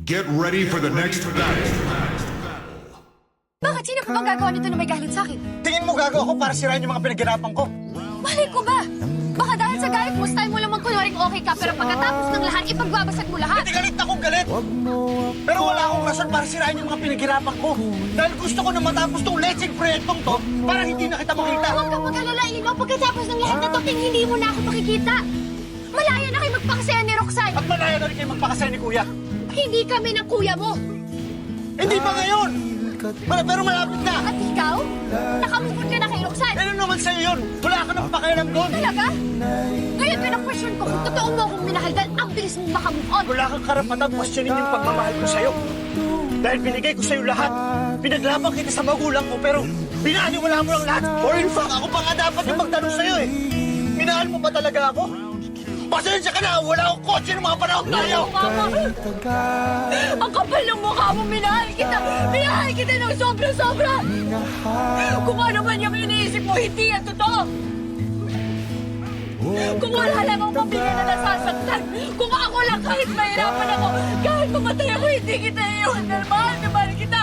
Get ready for the next battle. Bakit? Sino pa bang gagawa nito na may galit sa akin? Tingin mo gagawa ko para sirain yung mga pinaghirapan ko? Malay ko ba? Baka dahil sa galit mo, style mo lang magkunwaring okay ka, pero pagkatapos ng lahat, ipagbabasag mo lahat. Hindi galit akong galit! Pero wala akong rason para sirain yung mga pinaghirapan ko. Dahil gusto ko na matapos tong lecheng proyektong to para hindi na kita makita. Huwag kang mag-alala, Ino. Pagkatapos ng lahat na to, hindi mo na ako makikita. Malaya na kayo magpakasaya ni Roxanne. At malaya na rin kayo magpakasaya ni Kuya. Hindi kami ng kuya mo. Hindi pa ngayon! Pero malapit na! At ikaw? Nakamukod ka na kay Roxanne. Ano naman sa'yo yun? Wala ka nang pakialam doon! Talaga? Ngayon pinag-question ko kung totoo mo akong minahal dahil ang bilis mong makamove on. Wala kang karapatang questionin yung pagmamahal ko sa'yo. Dahil binigay ko sa'yo lahat. Pinaglaban kita sa magulang ko, pero binaniwala mo lang lahat. Or in fact, ako pa nga dapat yung magtanong sa'yo eh. Minahal mo ba talaga ako? Pasensya ka na! Wala akong kotse ng mga panahon tayo! Mama! Ang kapal ng mukha mo, minahal kita! Minahal kita ng sobra-sobra! Kung ano man yung iniisip mo, hindi yan totoo! Kung wala lang akong pamilya na nasasaktan, kung ako lang kahit mahirapan ako, kahit mamatay ako, hindi kita iyon! Dahil mahal na mahal kita!